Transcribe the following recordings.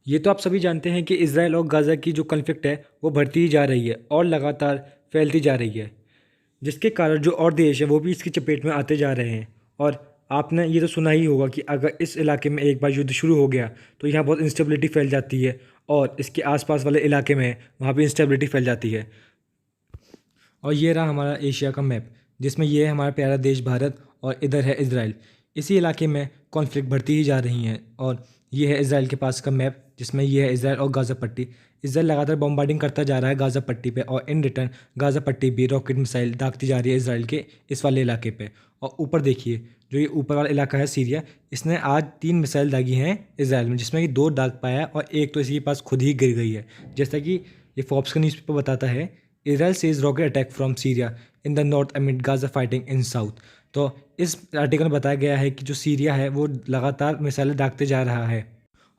ये तो आप सभी जानते हैं कि इसराइल और गाज़ा की जो कॉन्फ्लिक्ट है वो बढ़ती ही जा रही है और लगातार फैलती जा रही है, जिसके कारण जो और देश है वो भी इसकी चपेट में आते जा रहे हैं। और आपने ये तो सुना ही होगा कि अगर इस इलाके में एक बार युद्ध शुरू हो गया तो यहाँ बहुत इंस्टेबिलिटी फैल जाती है और इसके आसपास वाले इलाके में वहाँ भी इंस्टेबिलिटी फैल जाती है। और ये रहा हमारा एशिया का मैप, जिसमें ये है हमारा प्यारा देश भारत और इधर है इज़राइल। इसी इलाके में कॉन्फ्लिक्ट बढ़ती ही जा रही हैं और ये है इज़राइल के पास का मैप, जिसमें ये है इज़राइल और गाज़ा पट्टी। इज़राइल लगातार बम्बार्डिंग करता जा रहा है गाज़ा पट्टी पे और इन रिटर्न गाज़ा पट्टी भी रॉकेट मिसाइल दागती जा रही है इज़राइल के इस वाले इलाके पे। और ऊपर देखिए, जो ये ऊपर वाला इलाका है सीरिया, इसने आज 3 मिसाइल दागी हैं इज़राइल में, जिसमें कि 2 दाग पाया है और एक तो इसी के पास खुद ही गिर गई है। जैसा कि ये फोर्ब्स का न्यूज़पेपर बताता है, Israel says rocket attack from Syria in the north amid Gaza fighting in south. तो इस आर्टिकल में बताया गया है कि जो सीरिया है वो लगातार मिसाइलें दागते जा रहा है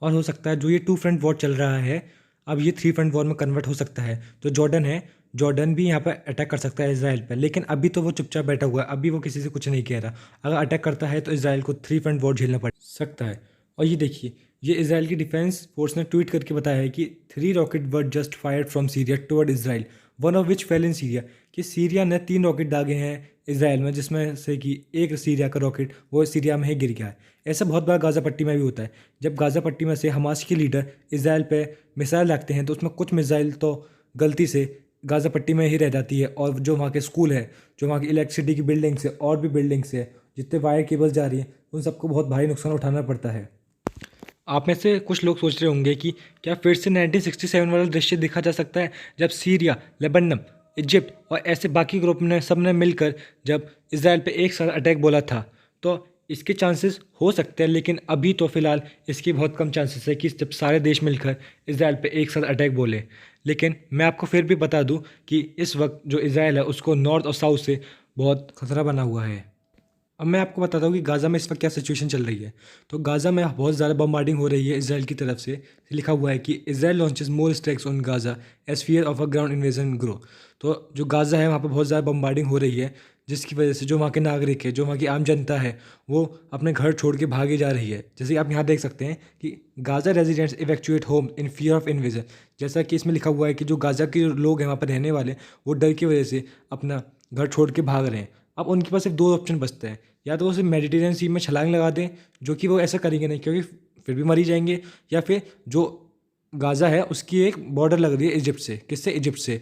और हो सकता है जो ये 2 फ्रंट वॉर चल रहा है अब ये 3 फ्रंट वॉर में कन्वर्ट हो सकता है। जो जॉर्डन है, जॉर्डन भी यहाँ पर अटैक कर सकता है इसराइल पर, लेकिन अभी तो वो चुपचाप बैठा हुआ है, अभी वो किसी से कुछ नहीं कह रहा। अगर अटैक करता है तो इसराइल को 3 फ्रंट वॉर झेलना पड़ सकता है। और ये देखिए, ये इसराइल की डिफेंस फोर्स ने ट्वीट करके बताया है कि 3 rocket were just fired from Syria toward Israel, one of which fail in Syria. कि सीरिया ने 3 रॉकेट दागे हैं इसराइल में, जिसमें से कि एक सीरिया का रॉकेट वो सीरिया में ही गिर गया है। ऐसा बहुत बार गाज़ा पट्टी में भी होता है। जब गाज़ा पट्टी में से हमास के लीडर इसराइल पे मिसाइल रखते हैं तो उसमें कुछ मिसाइल तो गलती से गाज़ा पट्टी में ही रह जाती है और जो वहाँ के स्कूल है, जो वहाँ की इलेक्ट्रिसिटी की बिल्डिंग्स है और भी बिल्डिंग्स है, जितने वायर केबल्स जा रही हैं, उन सबको बहुत भारी नुकसान उठाना पड़ता है। आप में से कुछ लोग सोच रहे होंगे कि क्या फिर से 1967 वाला दृश्य देखा जा सकता है, जब सीरिया, लेबनान, इजिप्ट और ऐसे बाकी ग्रुप ने सब ने मिलकर जब इसराइल पे एक साथ अटैक बोला था। तो इसके चांसेस हो सकते हैं, लेकिन अभी तो फ़िलहाल इसकी बहुत कम चांसेस है कि जब सारे देश मिलकर इसराइल पे एक साथ अटैक बोले। लेकिन मैं आपको फिर भी बता दूं कि इस वक्त जो इसराइल है उसको नॉर्थ और साउथ से बहुत खतरा बना हुआ है। अब मैं आपको बताता हूँ कि गाज़ा में इस वक्त क्या सिचुएशन चल रही है। तो गाज़ा में बहुत ज़्यादा बम्बार्डिंग हो रही है इसराइल की तरफ से। लिखा हुआ है कि Israel launches more strikes on Gaza as fear of a ground invasion grow. तो जो गाज़ा है वहाँ पर बहुत ज़्यादा बम्बार्डिंग हो रही है, जिसकी वजह से जो वहाँ के नागरिक है, जो वहाँ की आम जनता है, वो अपने घर छोड़ के भागे जा रही है। जैसे आप यहाँ देख सकते हैं कि Gaza residents evacuate home in fear of invasion. जैसा कि इसमें लिखा हुआ है कि जो गाज़ा के लोग हैं वहाँ पर रहने वाले, वो डर की वजह से अपना घर छोड़ के भाग रहे हैं। अब उनके पास सिर्फ 2 ऑप्शन बचते हैं, या तो वो सिर्फ मेडिटेरियन सी में छलांग लगा दें, जो कि वो ऐसा करेंगे नहीं क्योंकि फिर भी मर ही जाएंगे, या फिर जो गाज़ा है उसकी एक बॉर्डर लग रही है इजिप्ट से। किससे? इजिप्ट से।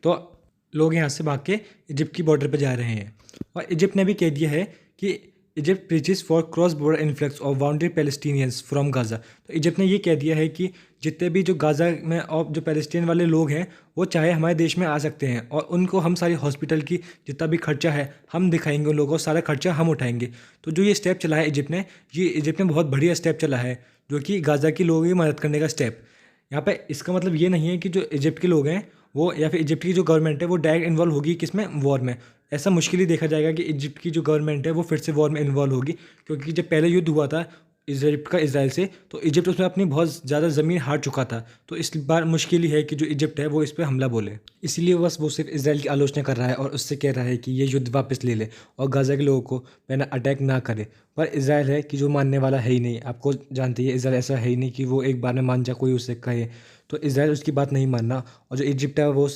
तो लोग यहाँ से भाग के इजिप्ट की बॉर्डर पर जा रहे हैं। और इजिप्ट ने भी कह दिया है कि Egypt preaches for cross border influx of bounded Palestinians from Gaza. तो इजिप्ट ने ये कह दिया है कि जितने भी जो गाज़ा में और जो पैलेस्टीन वाले लोग हैं वो चाहे हमारे देश में आ सकते हैं और उनको हम सारी हॉस्पिटल की जितना भी खर्चा है हम दिखाएंगे, उन लोगों को सारा खर्चा हम उठाएंगे। तो जो ये स्टेप चला है इजिप्ट ने, ये इजिप्ट ने बहुत बढ़िया स्टेप चला है, जो कि गाज़ा के लोगों की मदद करने का स्टेप। यहाँ पे इसका मतलब ये नहीं है कि जो इजिप्ट के लोग हैं वो या फिर इजिप्ट की जो गवर्नमेंट है वो डायरेक्ट इन्वॉल्व होगी किसमें, वॉर में। ऐसा मुश्किल ही देखा जाएगा कि इजिप्ट की जो गवर्नमेंट है वो फिर से वॉर में इन्वॉल्व होगी, क्योंकि जब पहले युद्ध हुआ था इजिप्ट का इसराइल से, तो इजिप्ट उसमें अपनी बहुत ज़्यादा ज़मीन हार चुका था। तो इस बार मुश्किल ही है कि जो इजिप्ट है वो इस पर हमला बोले। इसीलिए बस वो सिर्फ इसराइल की आलोचना कर रहा है और उससे कह रहा है कि ये युद्ध वापस ले ले और गाज़ा के लोगों को पहले अटैक ना करे। पर इसराइल है कि जो मानने वाला है ही नहीं। आपको जानते ही इसराइल ऐसा है ही नहीं कि वो एक बार में मान जाए कोई उसे कहे। तो इसराइल उसकी बात नहीं मानना, और जो इजिप्ट है वो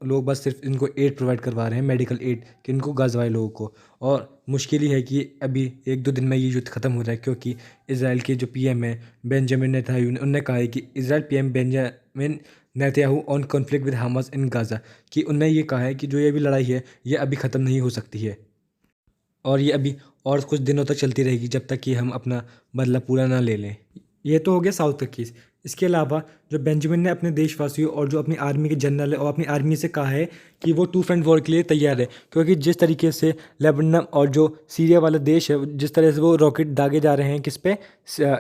लोग बस सिर्फ इनको एड प्रोवाइड करवा रहे हैं, मेडिकल एड, कि इनको गाज़ा वाले लोगों को। और मुश्किल ही है कि अभी 1-2 दिन में ये युद्ध खत्म हो रहा है, क्योंकि इसराइल के जो पीएम है बेंजामिन नेतन्याहू, उन्होंने कहा है कि Israel PM Benjamin Netanyahu on conflict with Hamas in Gaza, कि उन्होंने ये कहा है कि जो ये अभी लड़ाई है ये अभी ख़त्म नहीं हो सकती है और ये अभी और कुछ दिनों तक चलती रहेगी, जब तक कि हम अपना बदला पूरा ना ले लें। ये तो हो गया साउथ का केस। इसके अलावा जो बेंजामिन ने अपने देशवासियों और जो अपनी आर्मी के जनरल है और अपनी आर्मी से कहा है कि वो 2 फ्रंट वॉर के लिए तैयार है, क्योंकि जिस तरीके से लेबनान और जो सीरिया वाला देश है जिस तरह से वो रॉकेट दागे जा रहे हैं किस पे,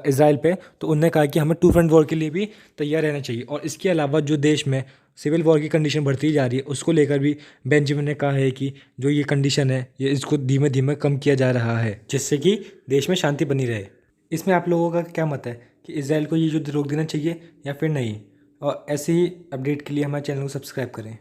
इसराइल पे, तो उन्होंने कहा कि हमें 2 फ्रंट वॉर के लिए भी तैयार रहना चाहिए। और इसके अलावा जो देश में सिविल वॉर की कंडीशन बढ़ती जा रही है उसको लेकर भी बेंजामिन ने कहा है कि जो ये कंडीशन है ये इसको धीमे धीमे कम किया जा रहा है, जिससे कि देश में शांति बनी रहे। इसमें आप लोगों का क्या मत है कि इसराइल को ये युद्ध रोक देना चाहिए या फिर नहीं? और ऐसे ही अपडेट के लिए हमारे चैनल को सब्सक्राइब करें।